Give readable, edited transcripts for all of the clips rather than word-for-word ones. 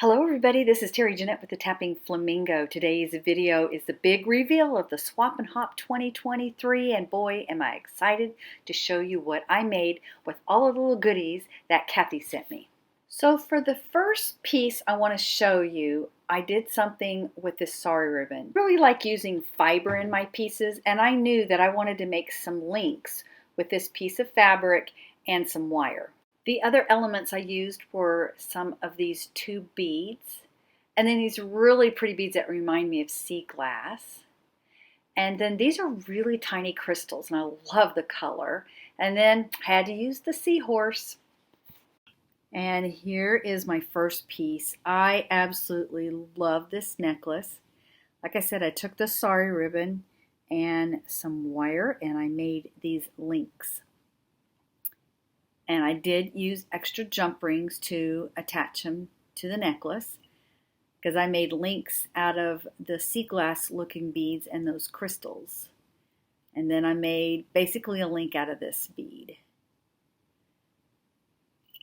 Hello everybody, this is Terry Jeanette with the Tapping Flamingo. Today's video is the big reveal of the Swap and Hop 2023, and boy am I excited to show you what I made with all of the little goodies that Kathy sent me. So for the first piece I want to show you, I did something with this sari ribbon. I really like using fiber in my pieces, and I knew that I wanted to make some links with this piece of fabric and some wire. The other elements I used were some of these two beads, and then these really pretty beads that remind me of sea glass. And then these are really tiny crystals, and I love the color. And then I had to use the seahorse. And here is my first piece. I absolutely love this necklace. Like I said, I took the sari ribbon and some wire, and I made these links. And I did use extra jump rings to attach them to the necklace because I made links out of the sea glass looking beads and those crystals. And then I made basically a link out of this bead.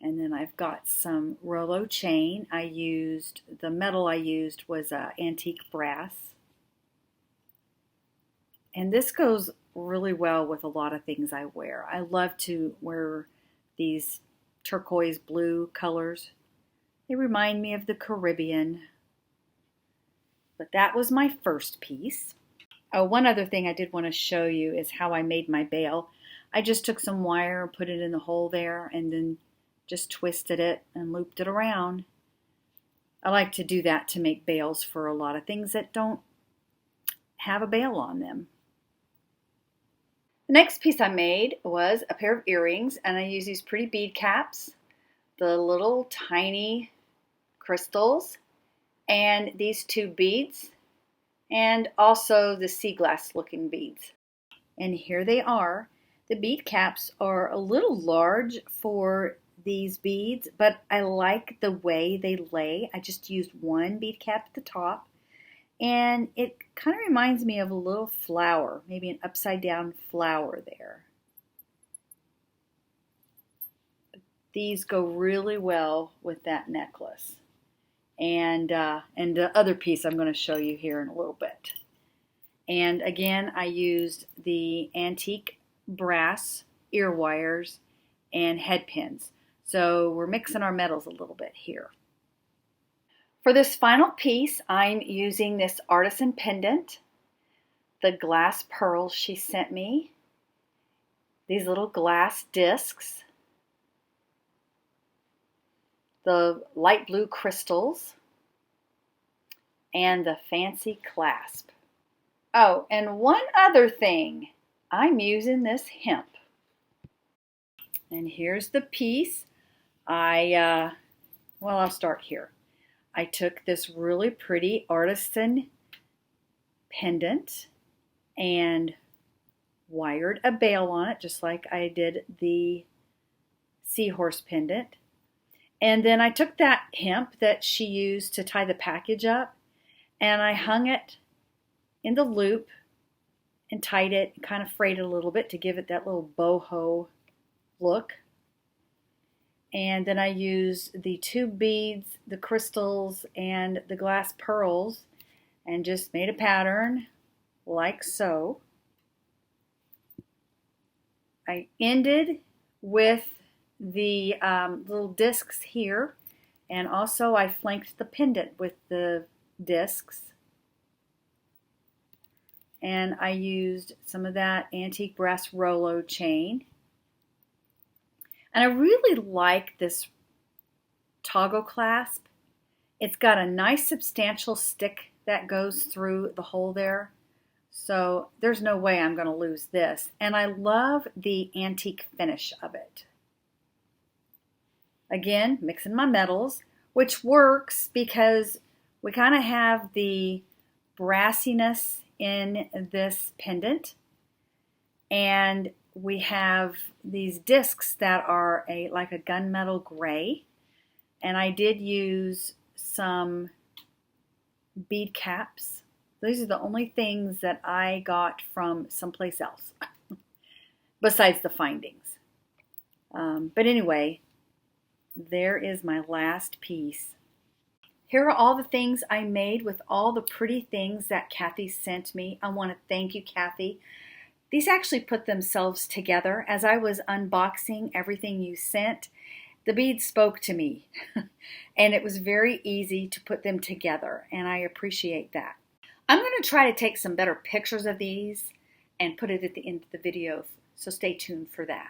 And then I've got some Rolo chain. The metal I used was antique brass. And this goes really well with a lot of things I wear. I love to wear these turquoise blue colors. They remind me of the Caribbean. But that was my first piece. Oh, one other thing I did want to show you is how I made my bail. I just took some wire and put it in the hole there and then just twisted it and looped it around. I like to do that to make bails for a lot of things that don't have a bail on them. The next piece I made was a pair of earrings, and I used these pretty bead caps, the little tiny crystals, and these two beads, and also the sea glass looking beads. And here they are. The bead caps are a little large for these beads, but I like the way they lay. I just used one bead cap at the top. And it kind of reminds me of a little flower, maybe an upside down flower there. These go really well with that necklace. And the other piece I'm going to show you here in a little bit. And again, I used the antique brass ear wires and head pins. So we're mixing our metals a little bit here. For this final piece, I'm using this artisan pendant, the glass pearls she sent me, these little glass discs, the light blue crystals, and the fancy clasp. Oh, and one other thing, I'm using this hemp. And here's the piece. I'll start here. I took this really pretty artisan pendant and wired a bail on it, just like I did the seahorse pendant. And then I took that hemp that she used to tie the package up, and I hung it in the loop and tied it and kind of frayed it a little bit to give it that little boho look. And then I used the two beads, the crystals, and the glass pearls, and just made a pattern like so. I ended with the little discs here, and also I flanked the pendant with the discs. And I used some of that antique brass Rolo chain. And I really like this toggle clasp. It's got a nice substantial stick that goes through the hole there. So there's no way I'm going to lose this. And I love the antique finish of it. Again, mixing my metals, which works because we kind of have the brassiness in this pendant. And we have these discs that are like a gunmetal gray, and I did use some bead caps. These are the only things that I got from someplace else besides the findings. But anyway, there is my last piece. Here are all the things I made with all the pretty things that Kathy sent me. I want to thank you, Kathy. These actually put themselves together. As I was unboxing everything you sent, the beads spoke to me, and it was very easy to put them together, and I appreciate that. I'm going to try to take some better pictures of these and put it at the end of the video, so stay tuned for that.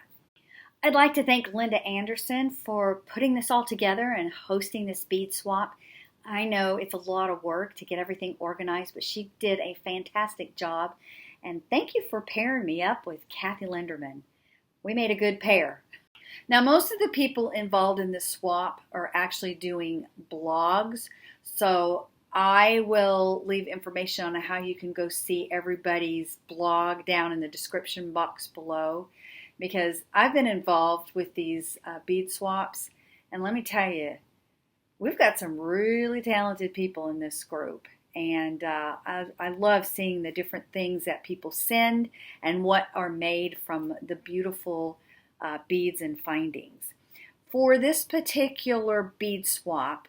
I'd like to thank Linda Anderson for putting this all together and hosting this bead swap. I know it's a lot of work to get everything organized, but she did a fantastic job. And thank you for pairing me up with Kathy Lindemer. We made a good pair. Now, most of the people involved in this swap are actually doing blogs, so I will leave information on how you can go see everybody's blog down in the description box below, because I've been involved with these bead swaps, and let me tell you, we've got some really talented people in this group, and I love seeing the different things that people send and what are made from the beautiful beads and findings. For this particular bead swap,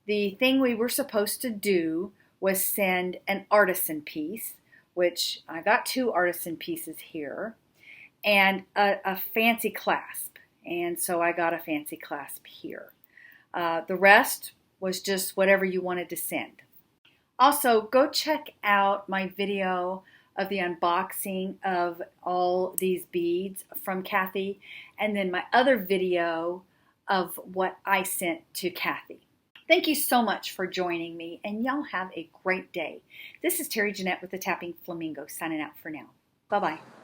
the thing we were supposed to do was send an artisan piece, which I got 2 artisan pieces here, and a fancy clasp, and so I got a fancy clasp here. The rest was just whatever you wanted to send. Also, go check out my video of the unboxing of all these beads from Kathy, and then my other video of what I sent to Kathy. Thank you so much for joining me, and y'all have a great day. This is Terry Jeanette with the Tapping Flamingo signing out for now. Bye-bye.